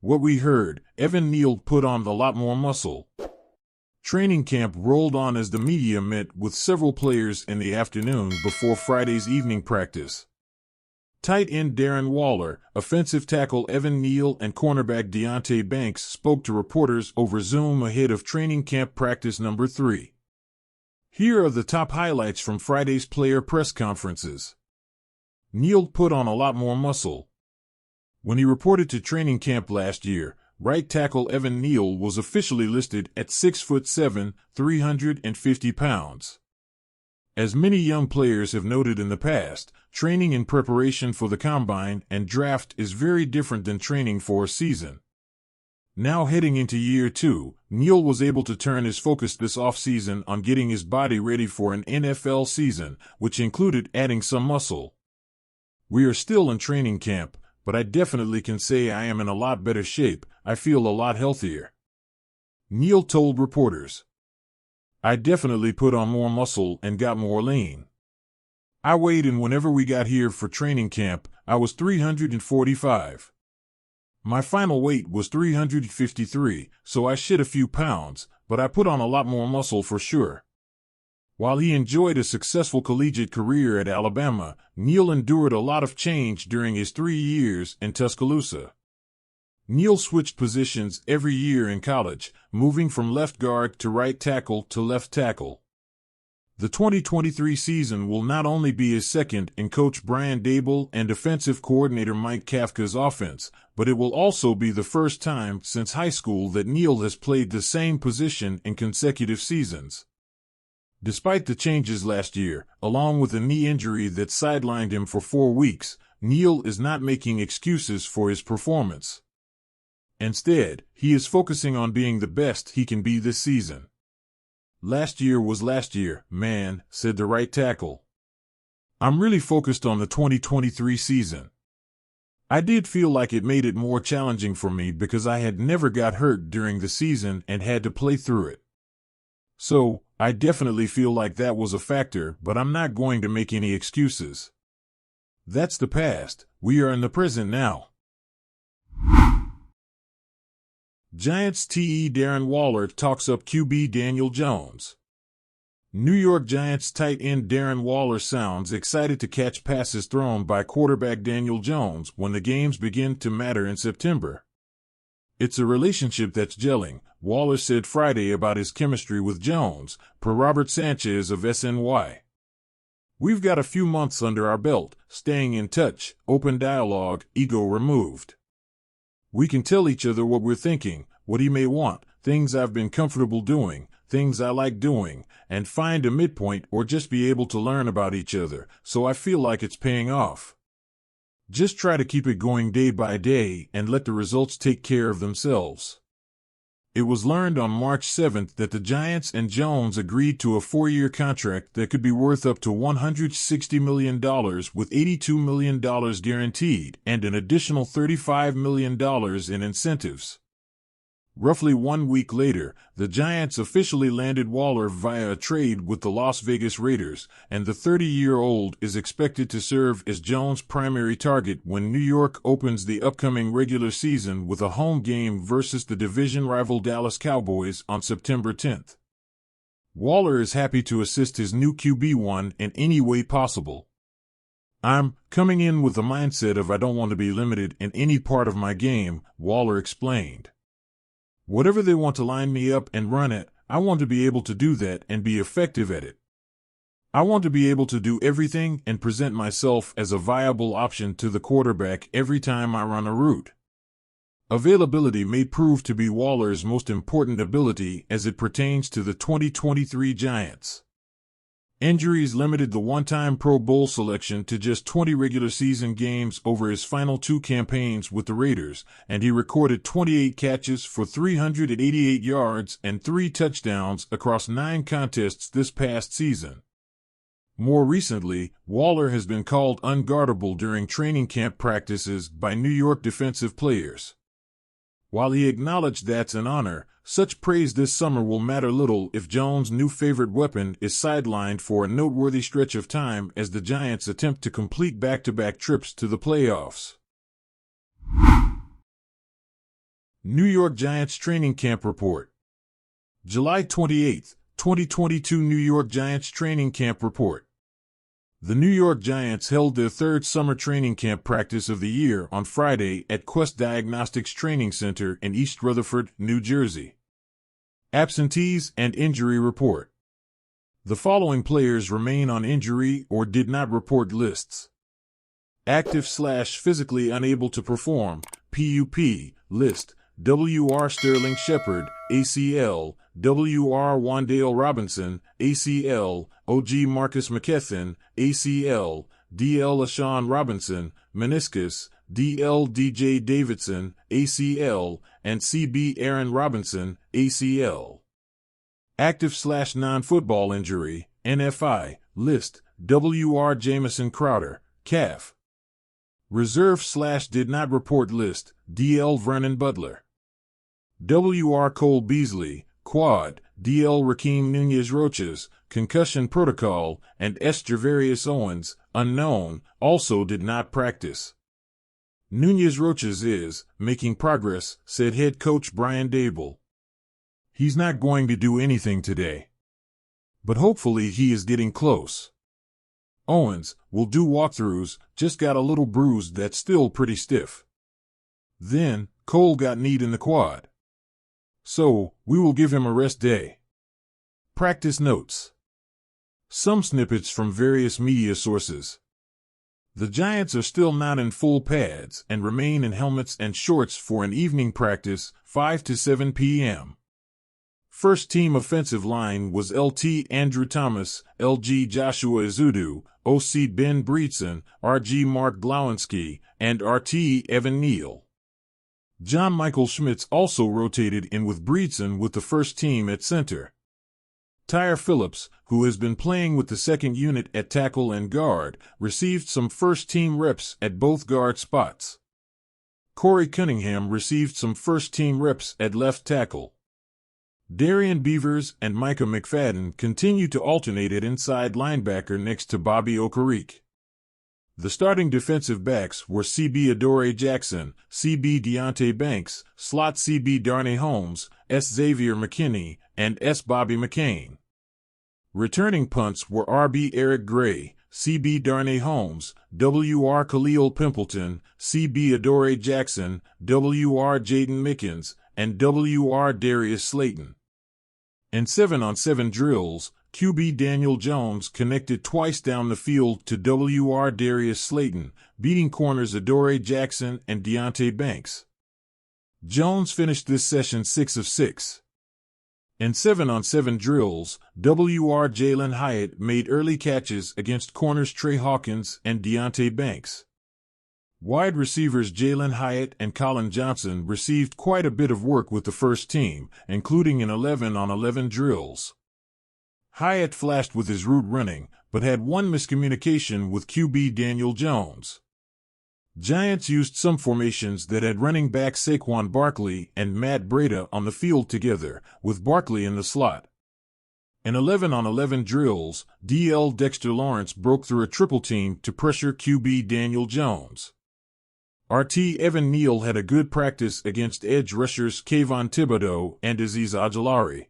What we heard, Evan Neal put on a lot more muscle. Training camp rolled on as the media met with several players in the afternoon before Friday's evening practice. Tight end Darren Waller, offensive tackle Evan Neal, and cornerback Deonte Banks spoke to reporters over Zoom ahead of training camp practice number 3. Here are the top highlights from Friday's player press conferences. Neal put on a lot more muscle. When he reported to training camp last year, right tackle Evan Neal was officially listed at 6'7", 350 pounds. As many young players have noted in the past, training in preparation for the combine and draft is very different than training for a season. Now heading into year 2, Neal was able to turn his focus this offseason on getting his body ready for an NFL season, which included adding some muscle. We are still in training camp, but I definitely can say I am in a lot better shape. I feel a lot healthier. Neal told reporters. I definitely put on more muscle and got more lean. I weighed in whenever we got here for training camp. I was 345. My final weight was 353, so I shed a few pounds, but I put on a lot more muscle for sure. While he enjoyed a successful collegiate career at Alabama, Neal endured a lot of change during his 3 years in Tuscaloosa. Neal switched positions every year in college, moving from left guard to right tackle to left tackle. The 2023 season will not only be his second in Coach Brian Daboll and defensive coordinator Mike Kafka's offense, but it will also be the first time since high school that Neal has played the same position in consecutive seasons. Despite the changes last year, along with a knee injury that sidelined him for 4 weeks, Neal is not making excuses for his performance. Instead, he is focusing on being the best he can be this season. Last year was last year, man, said the right tackle. I'm really focused on the 2023 season. I did feel like it made it more challenging for me because I had never got hurt during the season and had to play through it. So, I definitely feel like that was a factor, but I'm not going to make any excuses. That's the past. We are in the present now. Giants TE Darren Waller talks up QB Daniel Jones. New York Giants tight end Darren Waller sounds excited to catch passes thrown by quarterback Daniel Jones when the games begin to matter in September. It's a relationship that's gelling, Waller said Friday about his chemistry with Jones, per Robert Sanchez of SNY. We've got a few months under our belt, staying in touch, open dialogue, ego removed. We can tell each other what we're thinking, what he may want, things I've been comfortable doing, things I like doing, and find a midpoint or just be able to learn about each other, so I feel like it's paying off. Just try to keep it going day by day and let the results take care of themselves. It was learned on March 7th that the Giants and Jones agreed to a 4-year contract that could be worth up to $160 million with $82 million guaranteed and an additional $35 million in incentives. Roughly 1 week later, the Giants officially landed Waller via a trade with the Las Vegas Raiders, and the 30-year-old is expected to serve as Jones' primary target when New York opens the upcoming regular season with a home game versus the division rival Dallas Cowboys on September 10th. Waller is happy to assist his new QB1 in any way possible. I'm coming in with the mindset of I don't want to be limited in any part of my game, Waller explained. Whatever they want to line me up and run at, I want to be able to do that and be effective at it. I want to be able to do everything and present myself as a viable option to the quarterback every time I run a route. Availability may prove to be Waller's most important ability as it pertains to the 2023 Giants. Injuries limited the one-time Pro Bowl selection to just 20 regular season games over his final 2 campaigns with the Raiders, and he recorded 28 catches for 388 yards and 3 touchdowns across 9 contests this past season. More recently, Waller has been called unguardable during training camp practices by New York defensive players. While he acknowledged that's an honor, such praise this summer will matter little if Jones' new favorite weapon is sidelined for a noteworthy stretch of time as the Giants attempt to complete back-to-back trips to the playoffs. New York Giants Training Camp Report. July 28, 2022 New York Giants Training Camp Report. The New York Giants held their third summer training camp practice of the year on Friday at Quest Diagnostics Training Center in East Rutherford, New Jersey. Absentees and injury report. The following players remain on injury or did not report lists. Active/physically unable to perform, PUP, list, W.R. Sterling Shepard, ACL, W.R. Wan'Dale Robinson, ACL, O.G. Marcus McKethan, ACL, D.L. LaShawn Robinson, meniscus, D.L. D.J. Davidson, ACL, and C.B. Aaron Robinson, ACL. Active/non-football injury, NFI, list, W.R. Jamison Crowder, calf. Reserve/did not report list, D.L. Vernon Butler. W.R. Cole Beasley, quad, D.L. Rakeem Nunez Roches, concussion protocol, and S. Gervarius Owens, unknown, also did not practice. Nunez Roches is making progress, said head coach Brian Daboll. He's not going to do anything today, but hopefully he is getting close. Owens will do walkthroughs, just got a little bruised that's still pretty stiff. Then, Cole got kneed in the quad. So, we will give him a rest day. Practice notes. Some snippets from various media sources. The Giants are still not in full pads and remain in helmets and shorts for an evening practice, 5 to 7 p.m. First-team offensive line was LT Andrew Thomas, LG Joshua Ezeudu, OC Ben Breedson, RG Mark Glowinski, and RT Evan Neal. John Michael Schmitz also rotated in with Breedson with the first team at center. Tyre Phillips, who has been playing with the second unit at tackle and guard, received some first-team reps at both guard spots. Corey Cunningham received some first-team reps at left tackle. Darian Beavers and Micah McFadden continue to alternate at inside linebacker next to Bobby Okereke. The starting defensive backs were C.B. Adoree Jackson, C.B. Deonte Banks, slot C.B. Darnay Holmes, S. Xavier McKinney, and S. Bobby McCain. Returning punts were R.B. Eric Gray, C.B. Darnay Holmes, W.R. Khalil Pimpleton, C.B. Adoree Jackson, W.R. Jaden Mickens, and W.R. Darius Slayton. In 7-on-7 drills, QB Daniel Jones connected twice down the field to W.R. Darius Slayton, beating corners Adoree Jackson and Deonte Banks. Jones finished this session 6 of 6. In 7-on-7 drills, W.R. Jalen Hyatt made early catches against corners Trey Hawkins and Deonte Banks. Wide receivers Jalen Hyatt and Colin Johnson received quite a bit of work with the first team, including in 11-on-11 drills. Hyatt flashed with his route running, but had one miscommunication with QB Daniel Jones. Giants used some formations that had running back Saquon Barkley and Matt Breida on the field together, with Barkley in the slot. In 11-on-11 drills, D.L. Dexter Lawrence broke through a triple team to pressure QB Daniel Jones. RT Evan Neal had a good practice against edge rushers Kayvon Thibodeau and Azeez Ojulari.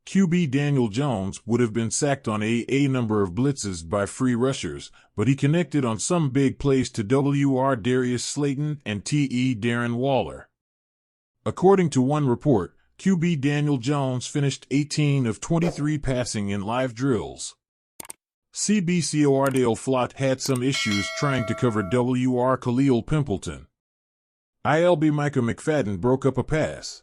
QB Daniel Jones would have been sacked on a number of blitzes by free rushers, but he connected on some big plays to W.R. Darius Slayton and T.E. Darren Waller. According to one report, QB Daniel Jones finished 18 of 23 passing in live drills. CBCORDale Flott had some issues trying to cover W.R. Khalil Pimpleton. ILB Micah McFadden broke up a pass.